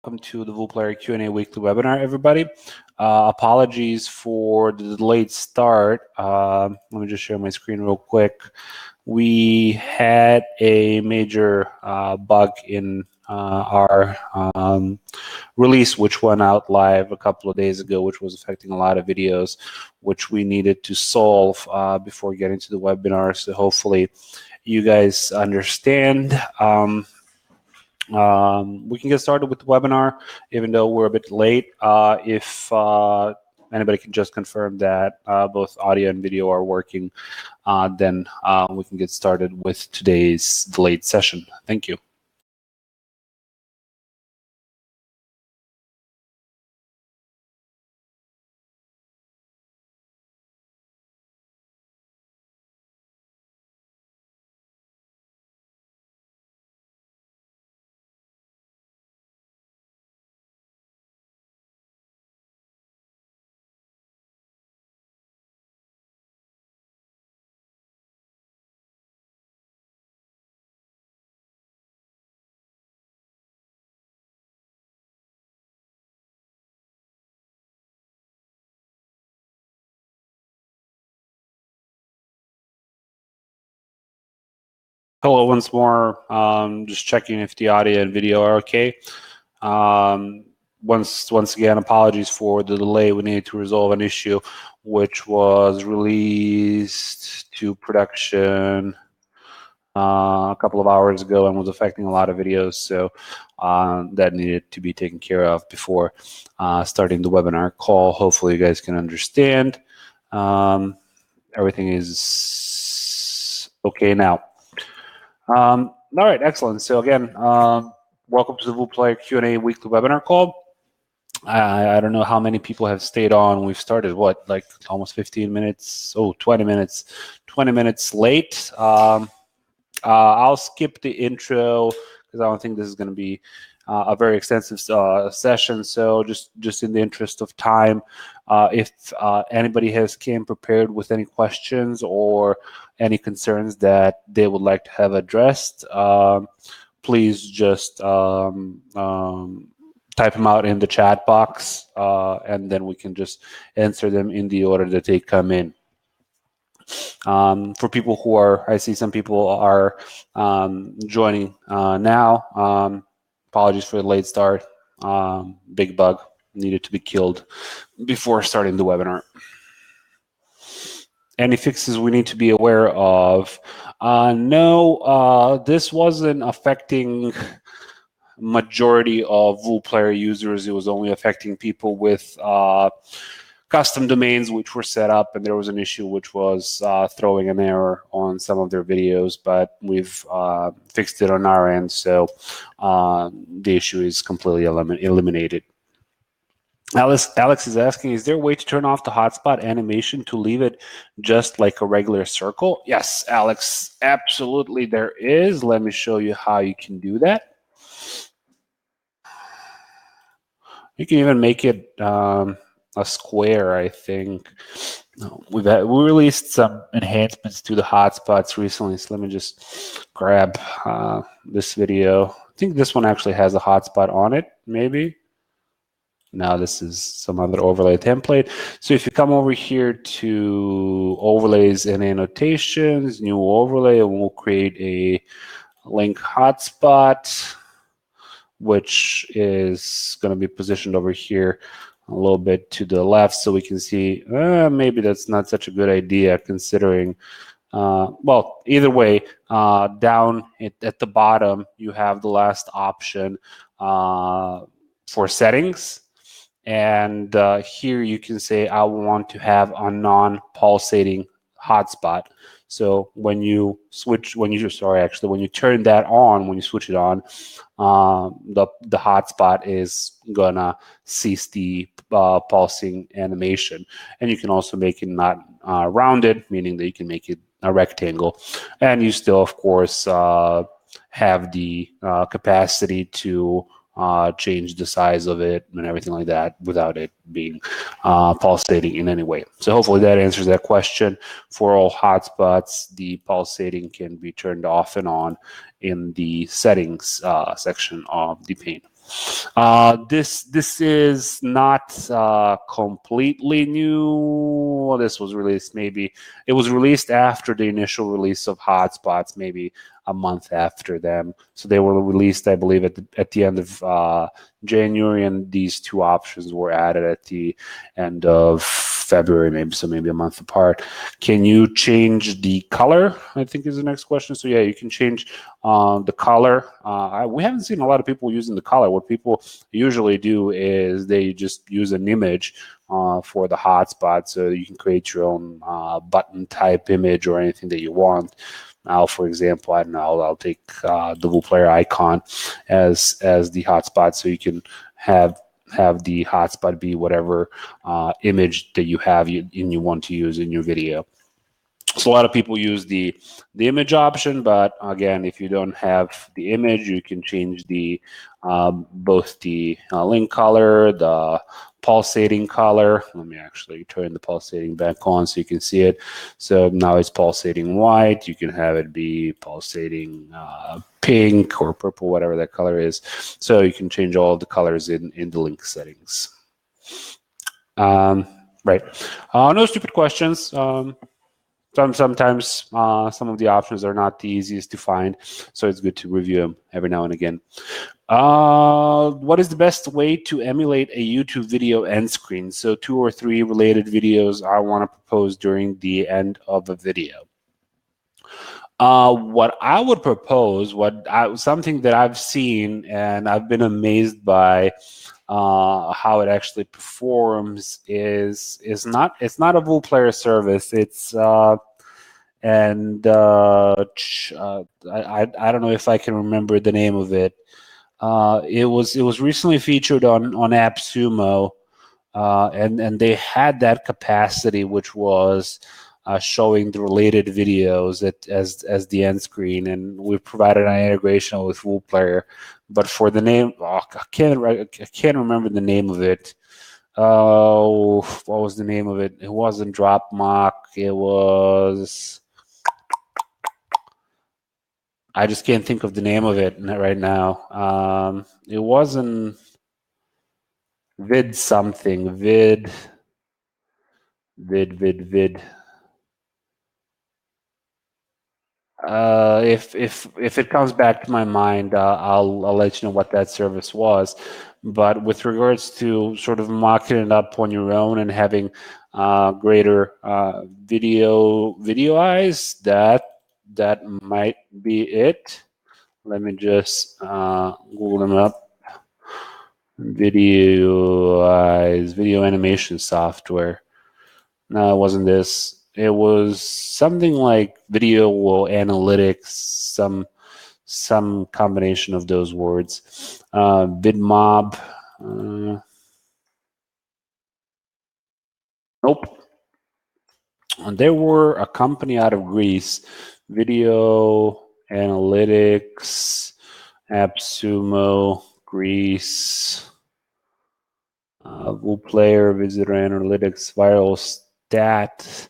welcome to the VooPlayer Q&A weekly webinar, everybody. Apologies for the delayed start. Let me just share my screen real quick. We had a major bug in our release, which went out live a couple of days ago, which was affecting a lot of videos, which we needed to solve before getting to the webinar. So hopefully you guys understand. We can get started with the webinar, even though we're a bit late. If anybody can just confirm that both audio and video are working, then we can get started with today's delayed session. Thank you. Hello once more. Just checking if the audio and video are okay. Once again, apologies for the delay. We needed to resolve an issue which was released to production a couple of hours ago and was affecting a lot of videos, so that needed to be taken care of before starting the webinar call. Hopefully you guys can understand. Everything is okay now. All right, excellent. So again, welcome to the VooPlayer Q&A weekly webinar call. I don't know how many people have stayed on. We've started, what, like almost 15 minutes? Oh, 20 minutes. 20 minutes late. I'll skip the intro because I don't think this is going to be a very extensive session. So just in the interest of time, if anybody came prepared with any questions or any concerns that they would like to have addressed, please just type them out in the chat box, and then we can just answer them in the order that they come in. For people who are, I see some people are joining now. Apologies for the late start. Big bug needed to be killed before starting the webinar. Any fixes we need to be aware of? No, this wasn't affecting majority of VooPlayer users. It was only affecting people with custom domains which were set up, and there was an issue which was throwing an error on some of their videos, but we've fixed it on our end, so the issue is completely eliminated. Alex is asking, is there a way to turn off the hotspot animation to leave it just like a regular circle? Yes, Alex, absolutely there is. Let me show you how you can do that. You can even make it a square, I think. We released some enhancements to the hotspots recently, so let me just grab this video. I think this one actually has a hotspot on it, maybe. Now this is some other overlay template. So if you come over here to overlays and annotations, new overlay, and we'll create a link hotspot, which is going to be positioned over here a little bit to the left, so we can see maybe that's not such a good idea considering, well, either way, down at the bottom, you have the last option for settings. And here you can say, I want to have a non-pulsating hotspot. So when you turn that on, when you switch it on, the hotspot is gonna cease the pulsing animation. And you can also make it not rounded, meaning that you can make it a rectangle. And you still, of course, have the capacity to change the size of it and everything like that without it being pulsating in any way. So hopefully that answers that question. For all hotspots, the pulsating can be turned off and on in the settings section of the pane. This is not completely new. Well, this was released it was released after the initial release of hotspots, maybe a month after them. So they were released, I believe, at the end of January, and these two options were added at the end of February, maybe a month apart. Can you change the color? I think is the next question. So yeah, you can change the color. We haven't seen a lot of people using the color. What people usually do is they just use an image for the hotspot, so you can create your own button type image or anything that you want. Now, for example, I don't know, I'll take the WooPlayer icon as the hotspot, so you can have the hotspot be whatever image that you have and you want to use in your video. So a lot of people use the image option, but again, if you don't have the image, you can change the both the link color, the pulsating color. Let me actually turn the pulsating back on so you can see it. So now it's pulsating white. You can have it be pulsating pink or purple, whatever that color is. So you can change all the colors in the link settings. Right. No stupid questions. Sometimes some of the options are not the easiest to find, so it's good to review them every now and again. What is the best way to emulate a YouTube video end screen? So 2 or 3 related videos I want to propose during the end of a video. What I would propose, something that I've seen and I've been amazed by how it actually performs it's not a WooPlayer service. It's I don't know if I can remember the name of it. It was recently featured on AppSumo, and they had that capacity, which was showing the related videos as the end screen, and we provided an integration with WooPlayer. But for the name, I can't remember the name of it. What was the name of it? It wasn't DropMock. It was. I just can't think of the name of it right now. It wasn't Vid something. Vid. If it comes back to my mind, I'll let you know what that service was. But with regards to sort of mocking it up on your own and having greater video eyes, that might be it. Let me just Google them up. Video eyes, video animation software. No, it wasn't this. It was something like video analytics, some combination of those words. VidMob. Nope. And there were a company out of Greece, Video Analytics, AppSumo, Greece, WooPlayer, Visitor Analytics, Viral Stat.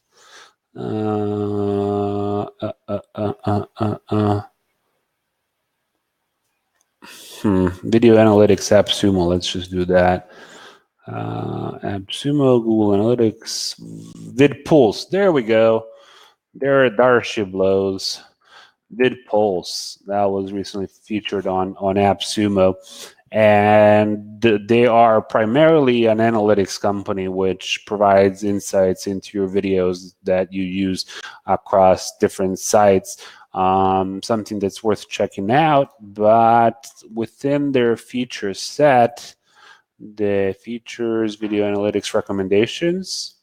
Video Analytics, AppSumo. Let's just do that. AppSumo, Google Analytics, VidPulse. There we go. There are Darshi blows. VidPulse. That was recently featured on AppSumo. And they are primarily an analytics company which provides insights into your videos that you use across different sites. Something that's worth checking out, but within their feature set, the features video analytics recommendations.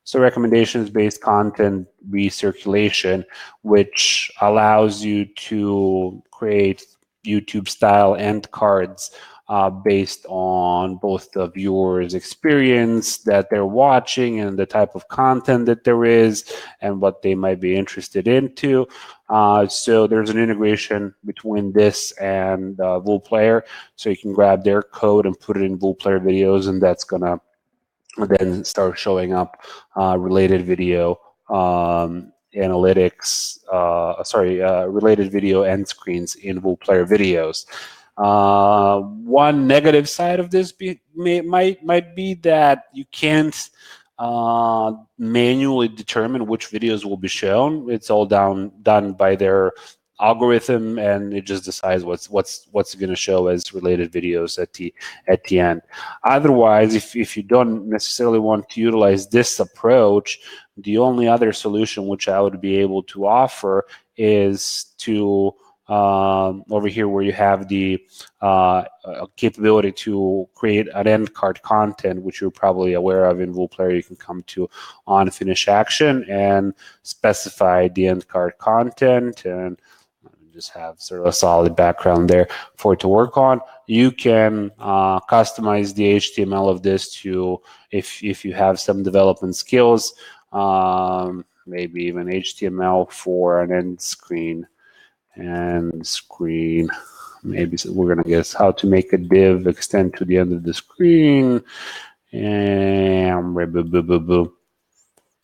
So recommendations-based content recirculation, which allows you to create YouTube-style end cards based on both the viewer's experience that they're watching and the type of content that there is and what they might be interested into. So there's an integration between this and WooPlayer. So you can grab their code and put it in WooPlayer videos, and that's going to then start showing up related video analytics, related video end screens in WooPlayer videos. One negative side of this might be that you can't manually determine which videos will be shown. It's all done by their algorithm, and it just decides what's going to show as related videos at the end. Otherwise, if you don't necessarily want to utilize this approach, the only other solution which I would be able to offer is to over here where you have the capability to create an end card content, which you're probably aware of in VoolPlayer. You can come to on finish action and specify the end card content, and just have sort of a solid background there for it to work on. You can customize the HTML of this to, if you have some development skills, maybe even HTML for an end screen. Maybe we're gonna guess how to make a div extend to the end of the screen, and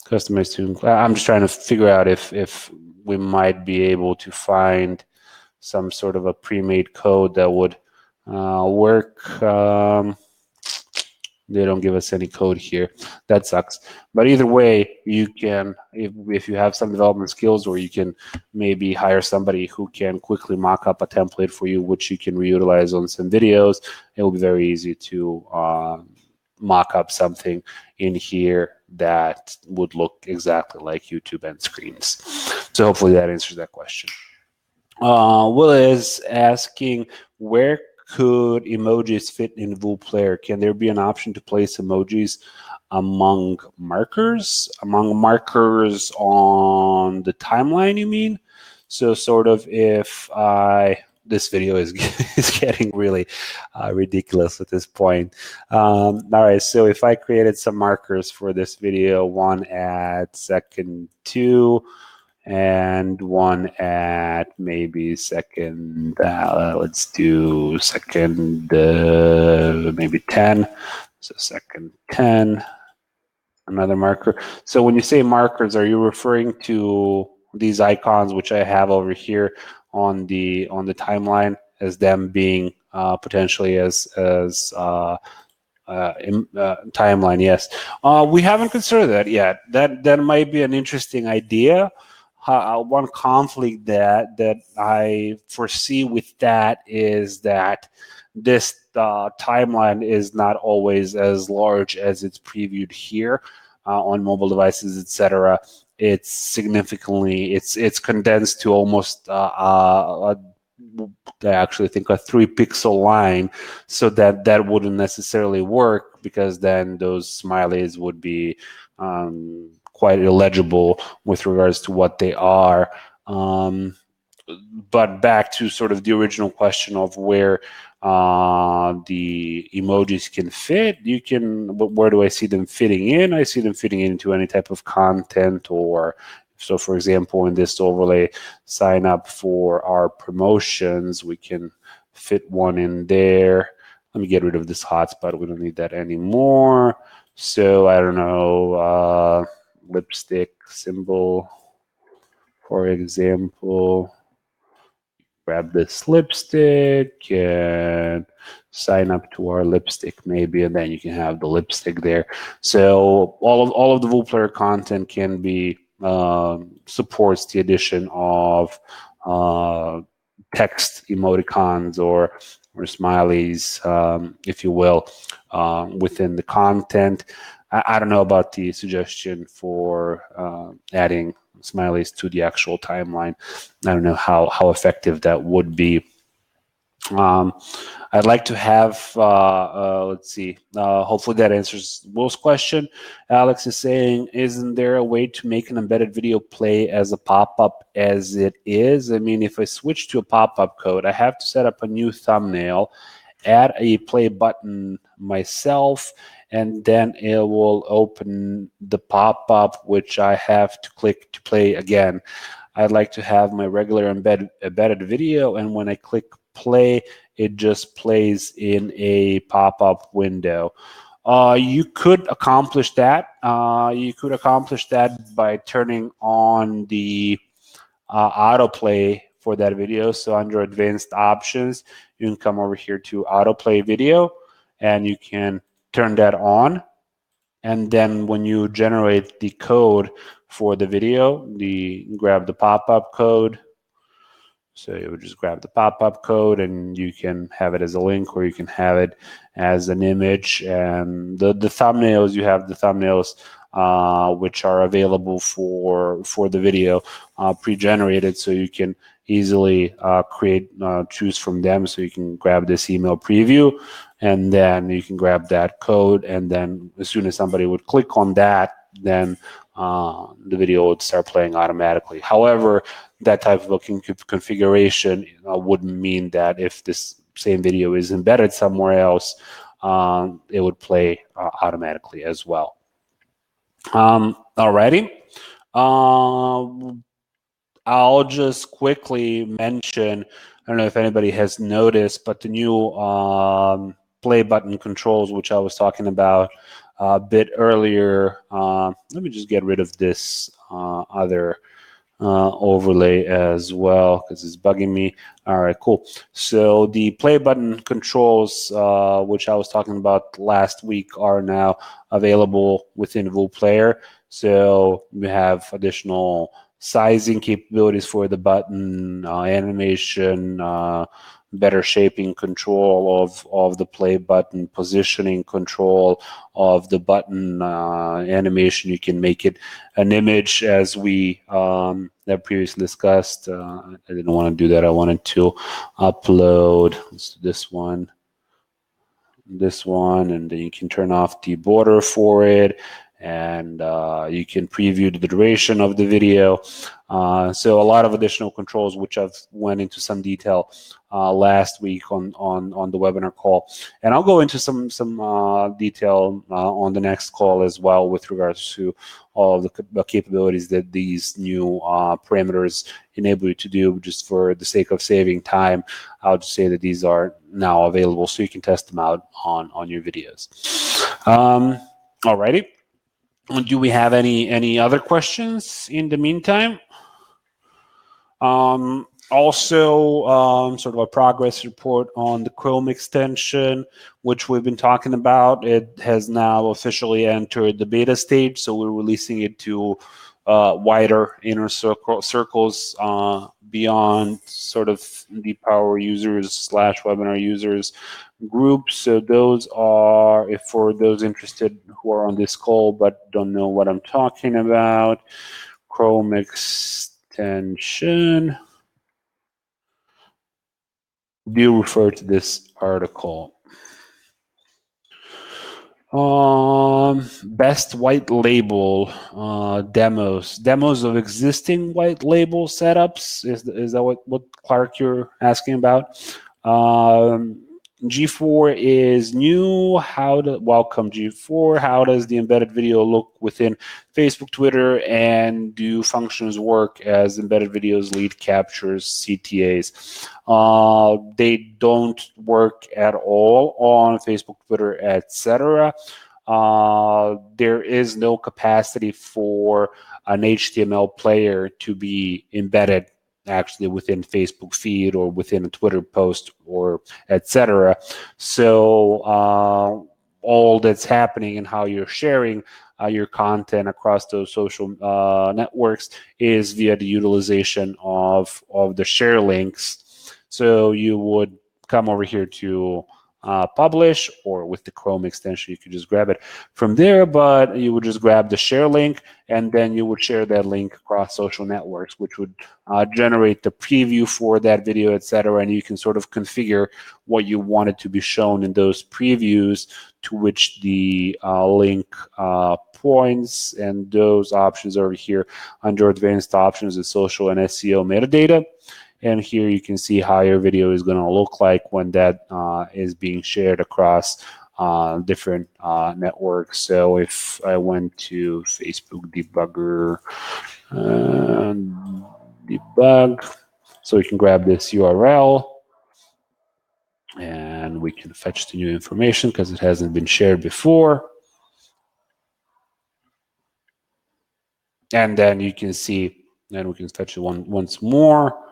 customize to. I'm just trying to figure out if we might be able to find some sort of a pre-made code that would work. They don't give us any code here. That sucks. But either way, you can, if you have some development skills, or you can maybe hire somebody who can quickly mock up a template for you, which you can reutilize on some videos. It will be very easy to mock up something in here that would look exactly like YouTube end screens. So hopefully that answers that question. Will is asking, where could emojis fit in VoolPlayer? Can there be an option to place emojis among markers? Among markers on the timeline, you mean? So sort of if this video is getting really ridiculous at this point. All right, so if I created some markers for this video, one at second 2, and one at maybe second, let's do second maybe 10. So second 10, another marker. So when you say markers, are you referring to these icons which I have over here on the timeline as them being potentially as timeline? Yes. We haven't considered that yet. That might be an interesting idea. One conflict that I foresee with that is that this timeline is not always as large as it's previewed here on mobile devices, etc. It's significantly, it's condensed to almost I actually think a 3-pixel line, so that wouldn't necessarily work, because then those smileys would be quite illegible with regards to what they are. But back to sort of the original question of where the emojis can fit, where do I see them fitting in? I see them fitting into any type of content, or so for example, in this overlay, sign up for our promotions, we can fit one in there. Let me get rid of this hotspot. We don't need that anymore. So I don't know, lipstick symbol, for example. Grab this lipstick and sign up to our lipstick maybe, and then you can have the lipstick there. So all of the VoolPlayer content can be supports the addition of text emoticons or smileys, if you will, within the content. I don't know about the suggestion for adding smileys to the actual timeline. I don't know how effective that would be. I'd like to have, let's see, hopefully that answers Will's question. Alex is saying, isn't there a way to make an embedded video play as a pop-up as it is? I mean, if I switch to a pop-up code, I have to set up a new thumbnail, add a play button myself, and then it will open the pop-up, which I have to click to play again. I'd like to have my regular embedded video, and when I click play, it just plays in a pop-up window. You could accomplish that. You could accomplish that by turning on the autoplay for that video. So under advanced options, you can come over here to autoplay video, and you can turn that on. And then when you generate the code for the video, grab the pop-up code. So you would just grab the pop-up code, and you can have it as a link, or you can have it as an image. And the thumbnails, you have the thumbnails which are available for the video pre-generated, so you can easily choose from them. So you can grab this email preview, and then you can grab that code, and then as soon as somebody would click on that, then the video would start playing automatically. However, that type of a configuration wouldn't mean that if this same video is embedded somewhere else, it would play automatically as well. Alrighty. I'll just quickly mention, I don't know if anybody has noticed, but the new play button controls, which I was talking about a bit earlier. Let me just get rid of this other overlay as well, because it's bugging me. All right, cool. So the play button controls, which I was talking about last week, are now available within VooPlayer. So we have additional sizing capabilities for the button, animation, better shaping control of the play button, positioning control of the button, animation. You can make it an image, as we have previously discussed. I didn't want to do that. I wanted to upload this one, and then you can turn off the border for it, and you can preview the duration of the video. So a lot of additional controls, which I've went into some detail last week on the webinar call, and I'll go into some detail on the next call as well with regards to all of the capabilities that these new parameters enable you to do. Just for the sake of saving time, I'll just say that these are now available, so you can test them out on your videos. Alrighty. Do we have any other questions in the meantime? Also, sort of a progress report on the Chrome extension, which we've been talking about. It has now officially entered the beta stage, so we're releasing it to wider inner circles beyond sort of the Power users / webinar users group. So those are, if for those interested who are on this call but don't know what I'm talking about, Chrome extension. Do refer to this article. Best white label demos of existing white label setups. Is that what Clark, you're asking about? G4 is new. Welcome G4. How does the embedded video look within Facebook, Twitter, and do functions work as embedded videos, lead captures, CTAs? They don't work at all on Facebook, Twitter, etc. There is no capacity for an HTML player to be embedded actually within Facebook feed or within a Twitter post or etc. So all that's happening and how you're sharing your content across those social networks is via the utilization of the share links. So you would come over here to publish, or with the Chrome extension, you could just grab it from there, but you would just grab the share link, and then you would share that link across social networks, which would generate the preview for that video, etc. And you can sort of configure what you wanted to be shown in those previews to which the link points, and those options over here under advanced options is social and SEO metadata. And here you can see how your video is going to look like when that is being shared across different networks. So if I went to Facebook debugger debug, so we can grab this URL and we can fetch the new information because it hasn't been shared before. And then you can see, then we can fetch it once more.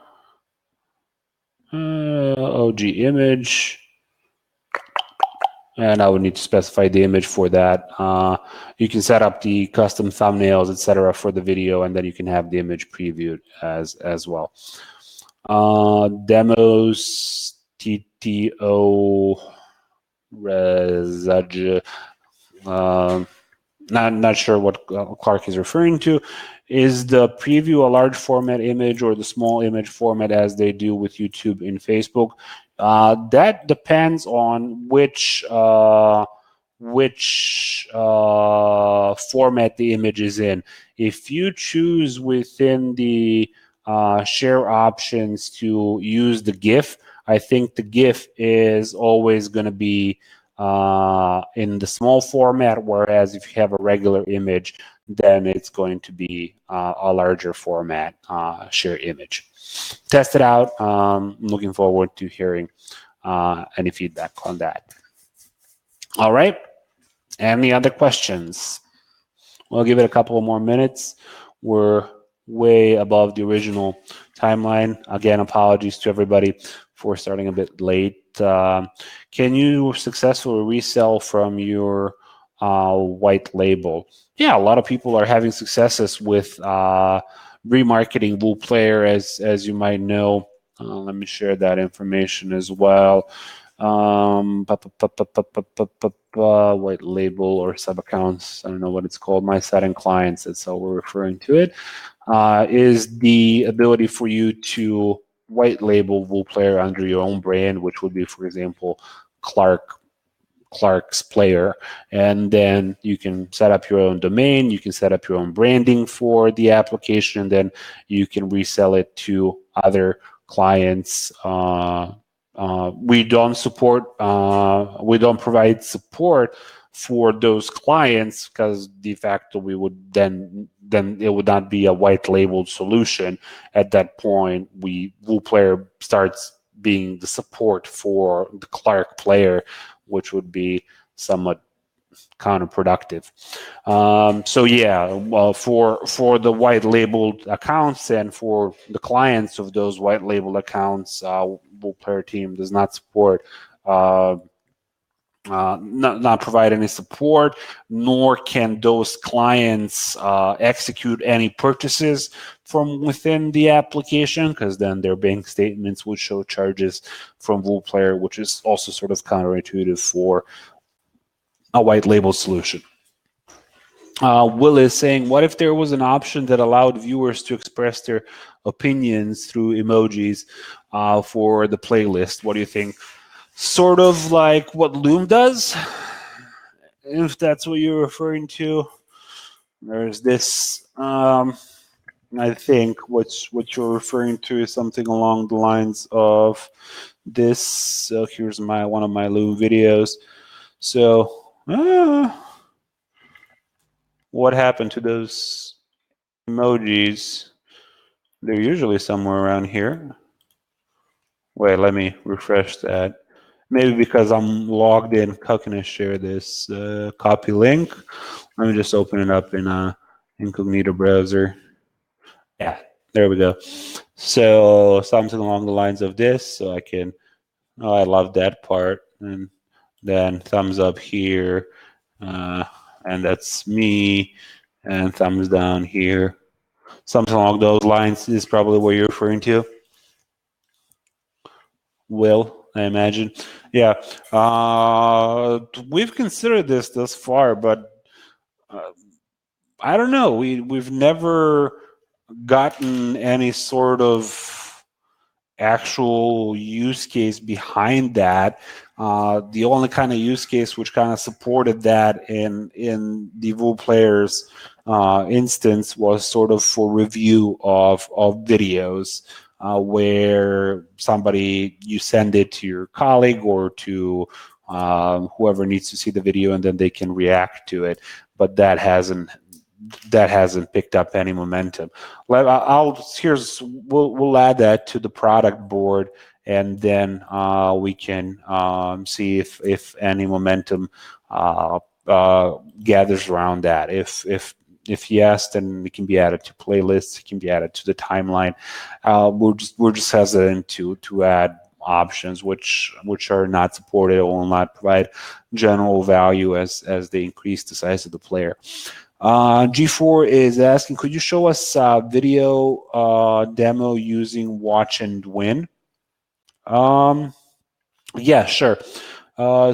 OG image. And I would need to specify the image for that. You can set up the custom thumbnails, etc., for the video, and then you can have the image previewed as well. Demos TTO Resage. Not sure what Clark is referring to. Is the preview a large format image or the small image format as they do with YouTube and Facebook? That depends on which format the image is in. If you choose within the share options to use the GIF, I think the GIF is always going to be in the small format, whereas if you have a regular image, then it's going to be a larger format share image. Test it out. I'm looking forward to hearing any feedback on that. All right. Any other questions? We'll give it a couple more minutes. We're way above the original timeline. Again, apologies to everybody for starting a bit late. Can you successfully resell from your white label? Yeah, a lot of people are having successes with remarketing WooPlayer, as you might know. Let me share that information as well. White label or sub accounts, I don't know what it's called. My site and clients, that's how we're referring to it. Is the ability for you to white label WooPlayer under your own brand, which would be, for example, Clark's Player, and then you can set up your own domain, you can set up your own branding for the application, and then you can resell it to other clients. We don't provide support for those clients because de facto we would then it would not be a white labeled solution. At that point, WooPlayer starts being the support for the Clark Player, which would be somewhat counterproductive. So yeah, well, for the white labeled accounts and for the clients of those white labeled accounts, WooPlayer team does not support. Not provide any support, nor can those clients execute any purchases from within the application, because then their bank statements would show charges from WooPlayer, which is also sort of counterintuitive for a white label solution. Will is saying, what if there was an option that allowed viewers to express their opinions through emojis for the playlist? What do you think? Sort of like what Loom does, if that's what you're referring to. There's this, I think what you're referring to is something along the lines of this. So here's one of my Loom videos. So what happened to those emojis? They're usually somewhere around here. Wait, let me refresh that. Maybe because I'm logged in, how can I share this? Copy link. Let me just open it up in a incognito browser. Yeah, there we go. So something along the lines of this. So I can, oh, I love that part. And then thumbs up here. And that's me. And thumbs down here. Something along those lines is probably what you're referring to. Will, I imagine. Yeah. We've considered this thus far, but I don't know. We've never gotten any sort of actual use case behind that. The only kind of use case which kind of supported that in the WooPlayer's instance was sort of for review of videos. Where you send it to your colleague or to whoever needs to see the video, and then they can react to it. But that hasn't picked up any momentum. We'll add that to the product board, and then we can see if any momentum gathers around that. If If yes, then it can be added to playlists. It can be added to the timeline. We're just hesitant to add options which are not supported or will not provide general value as they increase the size of the player. G4 is asking, could you show us video demo using Watch and Win? Yeah, sure.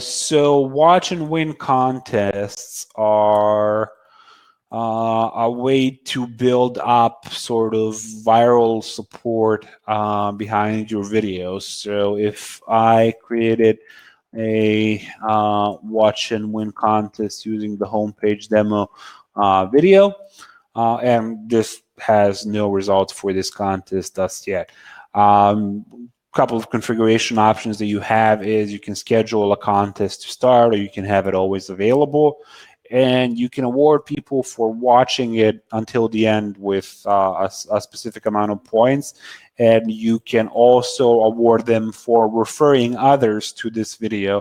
So Watch and Win contests are a way to build up sort of viral support behind your videos. So if I created a Watch and Win contest using the homepage demo video, and this has no results for this contest thus yet. Couple of configuration options that you have is you can schedule a contest to start, or you can have it always available, and you can award people for watching it until the end with a specific amount of points, and you can also award them for referring others to this video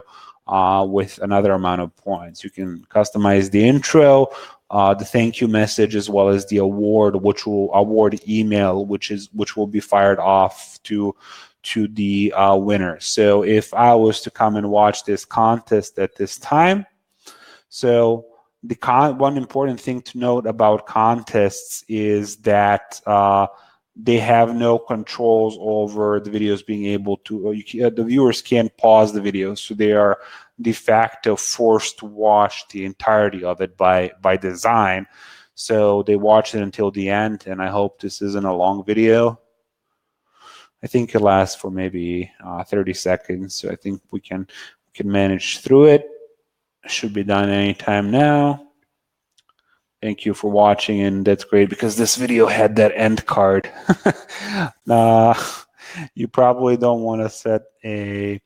with another amount of points. You can customize the intro, the thank you message, as well as the award, which will award email, which will be fired off to the winner. So if I was to come and watch this contest at this time, so one important thing to note about contests is that they have no controls over the videos being able to, the viewers can't pause the video, so they are de facto forced to watch the entirety of it by design. So they watch it until the end, and I hope this isn't a long video. I think it lasts for maybe 30 seconds, so I think we can manage through it. Should be done anytime now. Thank you for watching, and that's great because this video had that end card. You probably don't want to set a,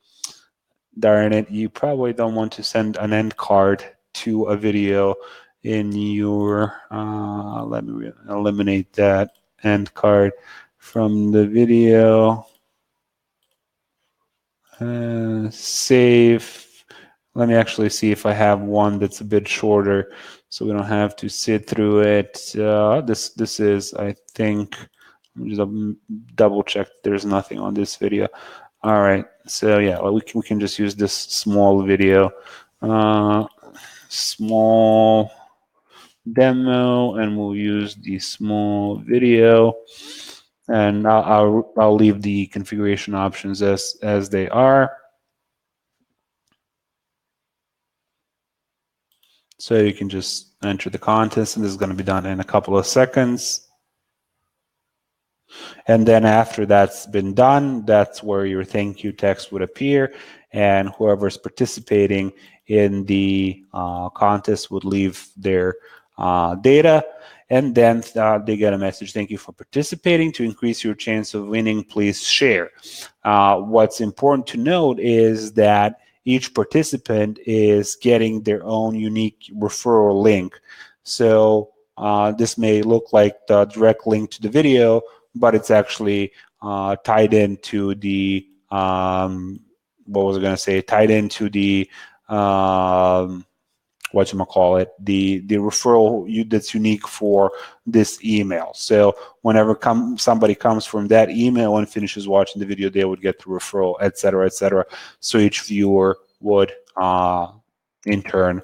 darn it, you probably don't want to send an end card to a video in your, let me eliminate that end card from the video. Save. Let me actually see if I have one that's a bit shorter, so we don't have to sit through it. This is, I think, let me just double check. There's nothing on this video. All right, so yeah, we can just use this small video, small demo, and we'll use the small video, and I'll leave the configuration options as they are. So you can just enter the contest, and this is going to be done in a couple of seconds. And then after that's been done, that's where your thank you text would appear, and whoever's participating in the contest would leave their data, and then they get a message: thank you for participating. To increase your chance of winning, please share. What's important to note is that each participant is getting their own unique referral link. So this may look like the direct link to the video, but it's actually tied into the, what was I going to say, tied into the, whatchamacallit, the referral that's unique for this email. So whenever somebody comes from that email and finishes watching the video, they would get the referral, et cetera, et cetera. So each viewer would, in turn,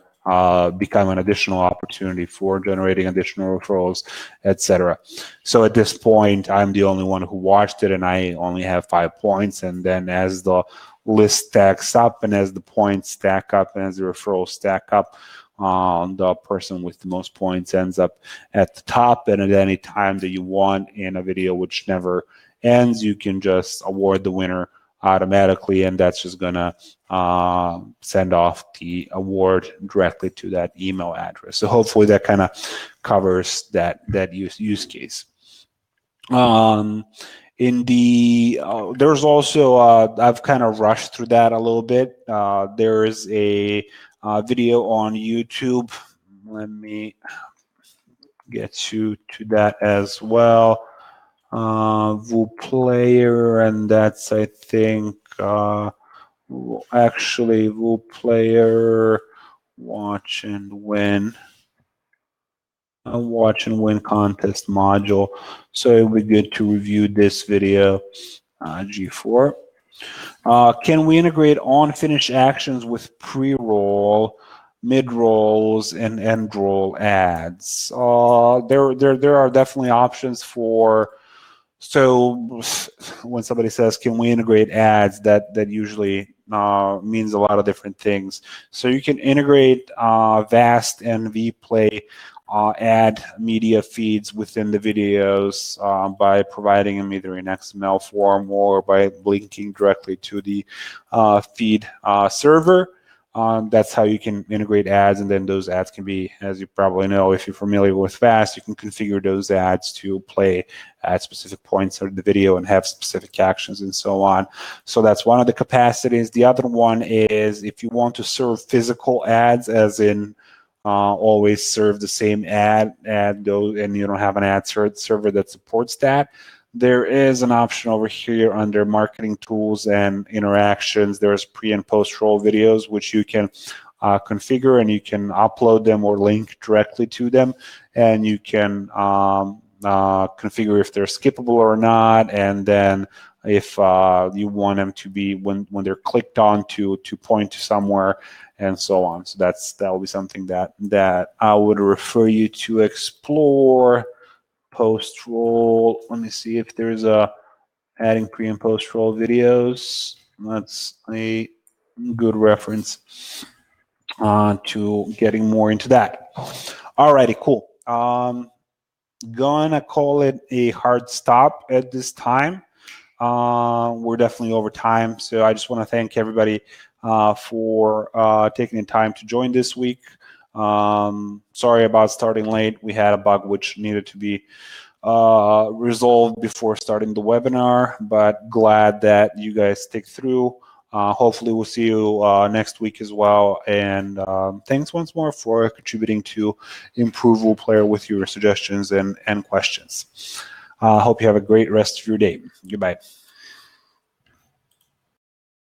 become an additional opportunity for generating additional referrals, etc. So at this point, I'm the only one who watched it, and I only have 5 points. And then as the list stacks up, and as the points stack up, and as the referrals stack up, the person with the most points ends up at the top. And at any time that you want in a video which never ends, you can just award the winner automatically, and that's just gonna send off the award directly to that email address. So hopefully that kind of covers that use case. In the there's also I've kind of rushed through that a little bit. There is a video on YouTube. Let me get you to that as well. VooPlayer, and that's, I think, actually VooPlayer Watch and Win. watch and win contest module. So it would be good to review this video. G4. Can we integrate on-finish actions with pre-roll, mid-rolls, and end-roll ads? There are definitely options for. So when somebody says, "Can we integrate ads?" that usually means a lot of different things. So you can integrate VAST and VPlay ad media feeds within the videos by providing them either in XML form or by linking directly to the feed server. That's how you can integrate ads, and then those ads can be, as you probably know, if you're familiar with VAST, you can configure those ads to play at specific points of the video and have specific actions and so on. So that's one of the capacities. The other one is if you want to serve physical ads, as in always serve the same ad those, and you don't have an ad server that supports that. There is an option over here under marketing tools and interactions. There's pre and post roll videos, which you can configure, and you can upload them or link directly to them, and you can configure if they're skippable or not, and then if you want them to be, when they're clicked on, to point to somewhere, and so on. So that will be something that I would refer you to explore. Post roll. Let me see if there's adding pre and post roll videos. That's a good reference to getting more into that. Alrighty, cool. Gonna call it a hard stop at this time. We're definitely over time, so I just want to thank everybody for taking the time to join this week. Sorry about starting late. We had a bug which needed to be resolved before starting the webinar, but glad that you guys stick through. Hopefully we'll see you next week as well. And thanks once more for contributing to Improve WooPlayer with your suggestions and questions. Hope you have a great rest of your day. Goodbye.